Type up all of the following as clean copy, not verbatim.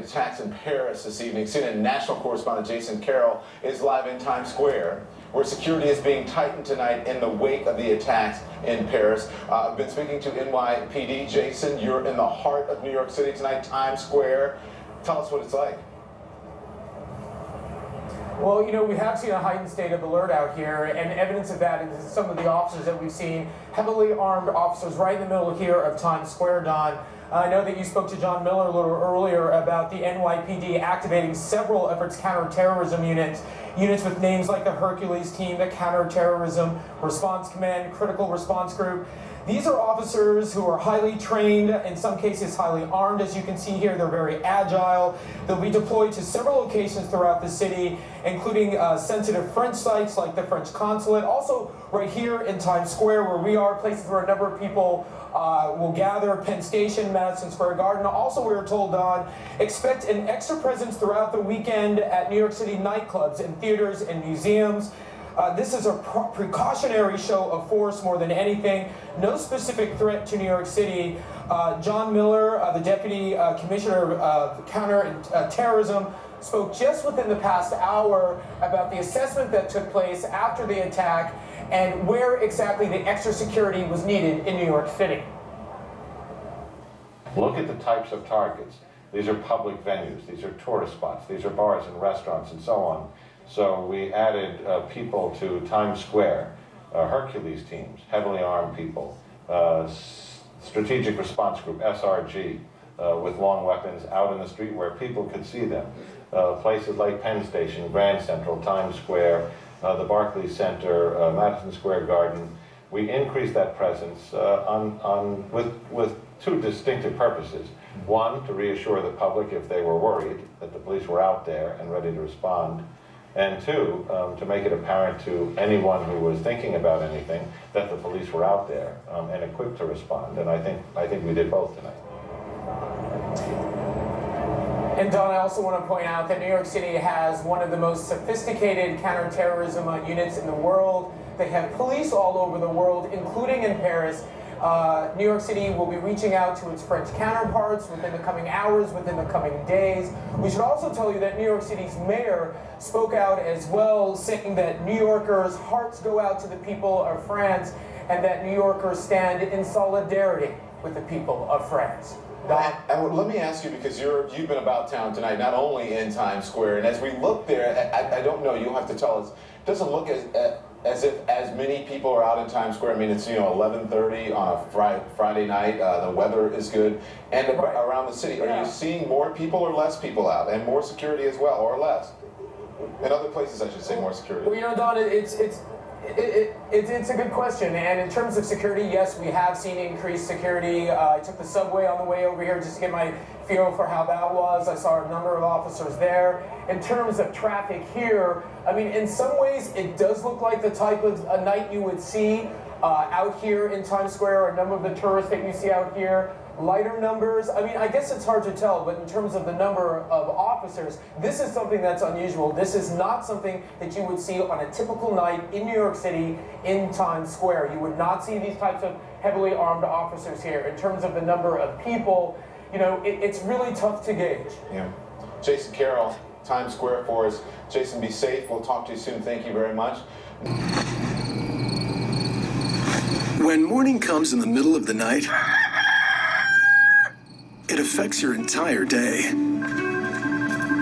attacks in Paris this evening. CNN national correspondent Jason Carroll is live in Times Square, where security is being tightened tonight in the wake of the attacks in Paris. I've been speaking to NYPD. Jason, you're in the heart of New York City tonight, Times Square. Tell us what it's like. Well, you know, we have seen a heightened state of alert out here, and evidence of that is some of the officers that we've seen, heavily armed officers right in the middle here of Times Square, Don. I know that you spoke to John Miller a little earlier about the NYPD activating several of its counterterrorism units with names like the Hercules Team, the Counterterrorism Response Command, Critical Response Group. These are officers who are highly trained, in some cases highly armed. As you can see here, they're very agile. They'll be deployed to several locations throughout the city, including sensitive French sites like the French consulate. Also, right here in Times Square, where we are, places where a number of people will gather, Penn Station, Madison Square Garden. Also, we were told, Don, expect an extra presence throughout the weekend at New York City nightclubs and theaters and museums. This is a precautionary show of force more than anything. No specific threat to New York City. John Miller, the Deputy Commissioner of Counterterrorism, spoke just within the past hour about the assessment that took place after the attack and where exactly the extra security was needed in New York City. Look at the types of targets. These are public venues, these are tourist spots, these are bars and restaurants and so on. So we added people to Times Square, Hercules teams, heavily armed people, Strategic Response Group, SRG, with long weapons out in the street where people could see them. Places like Penn Station, Grand Central, Times Square, the Barclays Center, Madison Square Garden. We increased that presence with two distinctive purposes. One, to reassure the public if they were worried that the police were out there and ready to respond. And two, to make it apparent to anyone who was thinking about anything that the police were out there and equipped to respond. And I think we did both tonight. And Don, I also want to point out that New York City has one of the most sophisticated counterterrorism units in the world. They have police all over the world, including in Paris. New York City will be reaching out to its French counterparts within the coming hours, within the coming days. We should also tell you that New York City's mayor spoke out as well, saying that New Yorkers' hearts go out to the people of France and that New Yorkers stand in solidarity with the people of France. And let me ask you, because you've been about town tonight, not only in Times Square, and as we look there, I don't know, you'll have to tell us, it doesn't look as if as many people are out in Times Square. I mean, it's 11:30 on a Friday night. The weather is good, and around the city, are you seeing more people or less people out, and more security as well, or less? In other places, I should say, more security. Well, Don, it's a good question, and in terms of security, yes, we have seen increased security. I took the subway on the way over here just to get my feel for how that was. I saw a number of officers there. In terms of traffic here, I mean, in some ways, it does look like the type of a night you would see out here in Times Square, or a number of the tourists that you see out here. Lighter numbers, I mean, I guess it's hard to tell, but in terms of the number of officers, this is something that's unusual. This is not something that you would see on a typical night in New York City in Times Square. You would not see these types of heavily armed officers here. In terms of the number of people, it's really tough to gauge. Yeah. Jason Carroll, Times Square for us. Jason, be safe. We'll talk to you soon. Thank you very much. When morning comes in the middle of the night, it affects your entire day.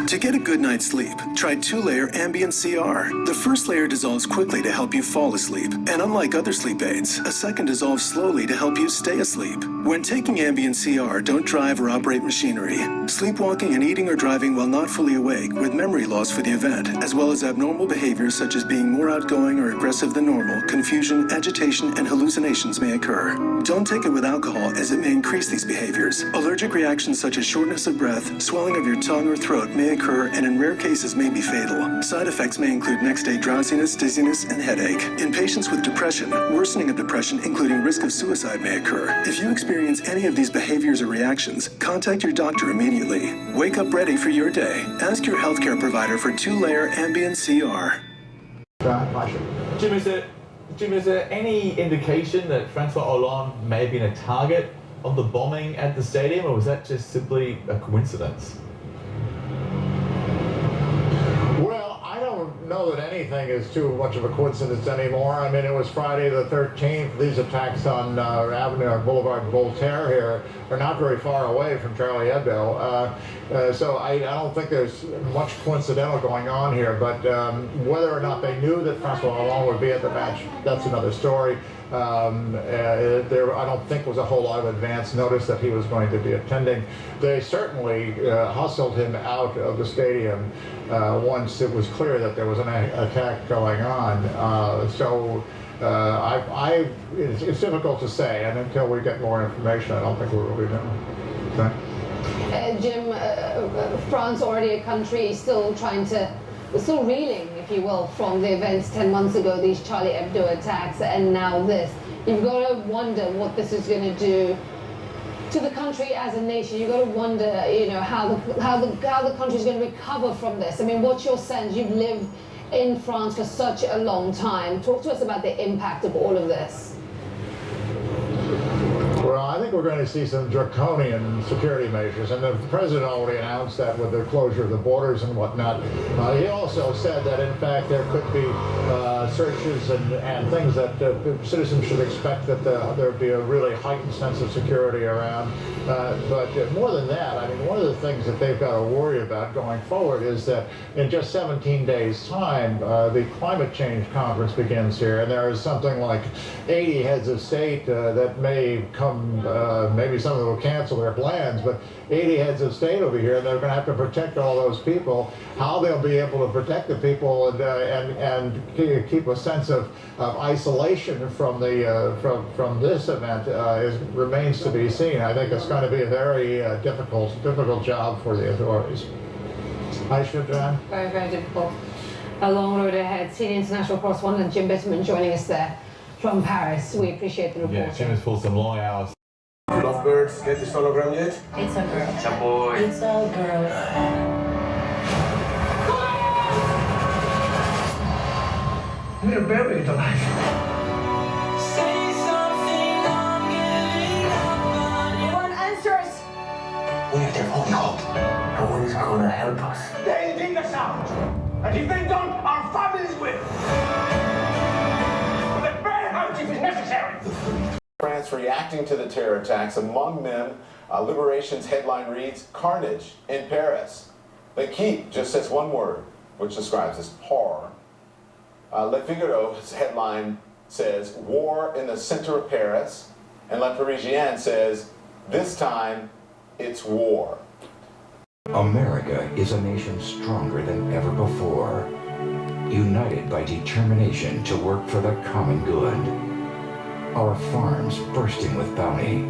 To get a good night's sleep, try 2-layer Ambient CR. The first layer dissolves quickly to help you fall asleep. And unlike other sleep aids, a second dissolves slowly to help you stay asleep. When taking Ambient CR, don't drive or operate machinery. Sleepwalking and eating or driving while not fully awake with memory loss for the event, as well as abnormal behaviors such as being more outgoing or aggressive than normal, confusion, agitation, and hallucinations may occur. Don't take it with alcohol as it may increase these behaviors. Allergic reactions such as shortness of breath, swelling of your tongue or throat may occur and in rare cases may be fatal. Side effects may include next-day drowsiness, dizziness, and headache. In patients with depression, worsening of depression, including risk of suicide, may occur. If you experience any of these behaviors or reactions, contact your doctor immediately. Wake up ready for your day. Ask your healthcare provider for 2-layer Ambient CR. Jim, is there any indication that Francois Hollande may have been a target of the bombing at the stadium, or was that just simply a coincidence? know that anything is too much of a coincidence anymore. I mean, it was Friday the 13th. These attacks on Boulevard Voltaire here are not very far away from Charlie Hebdo. So I don't think there's much coincidental going on here, but whether or not they knew that Francois Hollande would be at the match, that's another story. There, I don't think was a whole lot of advance notice that he was going to be attending. They certainly hustled him out of the stadium once it was clear that there was an attack going on. It's difficult to say, and until we get more information, I don't think we really know. Okay? Jim, France, already a country still still reeling, if you will, from the events 10 months ago, these Charlie Hebdo attacks, and now this. You've got to wonder what this is going to do to the country as a nation. You've got to wonder, you know, how the country is going to recover from this. I mean, what's your sense? You've lived in France for such a long time. Talk to us about the impact of all of this. Well, I think we're going to see some draconian security measures, and the president already announced that with the closure of the borders and whatnot. He also said that, in fact, there could be searches and things that citizens should expect that there would be a really heightened sense of security around. But more than that, I mean, one of the things that they've got to worry about going forward is that in just 17 days' time, the climate change conference begins here, and there is something like 80 heads of state that may come. Maybe some of them will cancel their plans, but 80 heads of state will be here, and they're going to have to protect all those people. How they'll be able to protect the people and keep a sense of isolation from this event remains to be seen. I think it's going to be a very difficult job for the authorities. Aisha, John? Very, very difficult. A long road ahead. Senior international correspondent Jim Bitterman joining us there from Paris. We appreciate the report. Yeah, Jim has pulled some long hours. Lovebirds, get this hologram yet? It's a girl. It's a boy. It's a girl. We're buried alive. Say something, I'm giving up on you. Want answers? We have their phone call. No one is gonna help us. They dig us out. And if they don't, our families will. The bear hunt if it's necessary. France reacting to the terror attacks. Among them, Liberation's headline reads, "Carnage in Paris." L'Equipe just says one word, which describes this horror. Le Figaro's headline says, "War in the center of Paris." And Le Parisien says, "This time, it's war." America is a nation stronger than ever before, united by determination to work for the common good. Our farms bursting with bounty,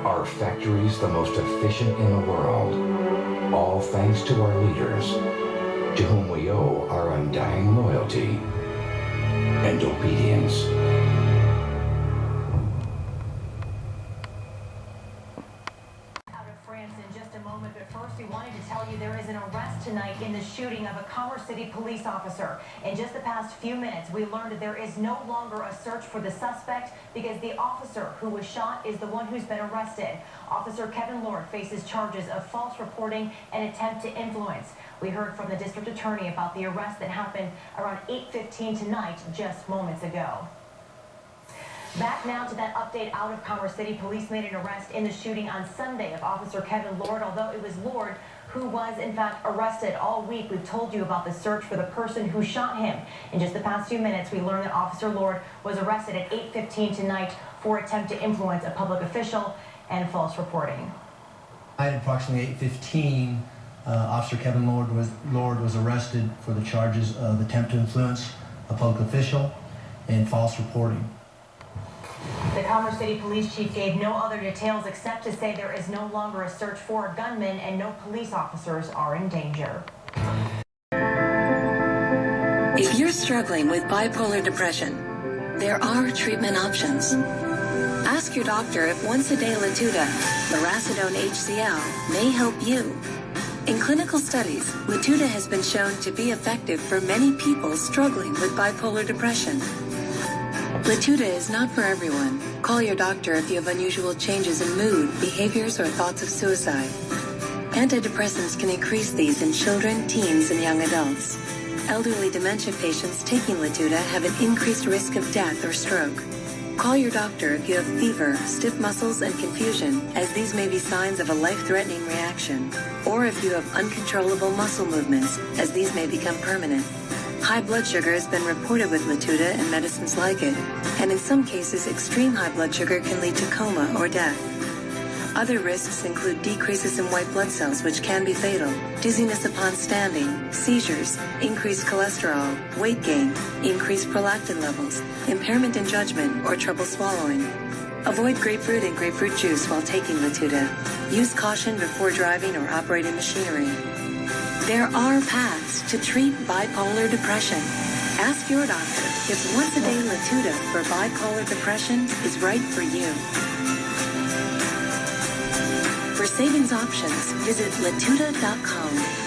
our factories the most efficient in the world, all thanks to our leaders, to whom we owe our undying loyalty and obedience. Out of France in just a moment, but first we wanted to tell you there is an arrest tonight in the shooting of a Commerce City police officer. In just the past few minutes, we learned that there is no longer a search for the suspect because the officer who was shot is the one who's been arrested. Officer Kevin Lord faces charges of false reporting and attempt to influence. We heard from the district attorney about the arrest that happened around 8:15 tonight, just moments ago. Back now to that update out of Commerce City. Police made an arrest in the shooting on Sunday of Officer Kevin Lord, although it was Lord who was in fact arrested all week. We've told you about the search for the person who shot him. In just the past few minutes, we learned that Officer Lord was arrested at 8:15 tonight for attempt to influence a public official and false reporting. At approximately 8:15, Officer Kevin Lord was arrested for the charges of attempt to influence a public official and false reporting. The Commerce City Police Chief gave no other details except to say there is no longer a search for a gunman and no police officers are in danger. If you're struggling with bipolar depression, there are treatment options. Ask your doctor if once-a-day Latuda, Lurasidone HCl, may help you. In clinical studies, Latuda has been shown to be effective for many people struggling with bipolar depression. Latuda is not for everyone. Call your doctor if you have unusual changes in mood, behaviors, or thoughts of suicide. Antidepressants can increase these in children, teens, and young adults. elderly dementia patients taking Latuda have an increased risk of death or stroke. Call your doctor if you have fever, stiff muscles, and confusion, as these may be signs of a life-threatening reaction, or if you have uncontrollable muscle movements, as these may become permanent. High blood sugar has been reported with Latuda and medicines like it, and in some cases, extreme high blood sugar can lead to coma or death. Other risks include decreases in white blood cells, which can be fatal, dizziness upon standing, seizures, increased cholesterol, weight gain, increased prolactin levels, impairment in judgment, or trouble swallowing. Avoid grapefruit and grapefruit juice while taking Latuda. Use caution before driving or operating machinery. There are paths to treat bipolar depression. Ask your doctor if once-a-day Latuda for bipolar depression is right for you. For savings options, visit Latuda.com.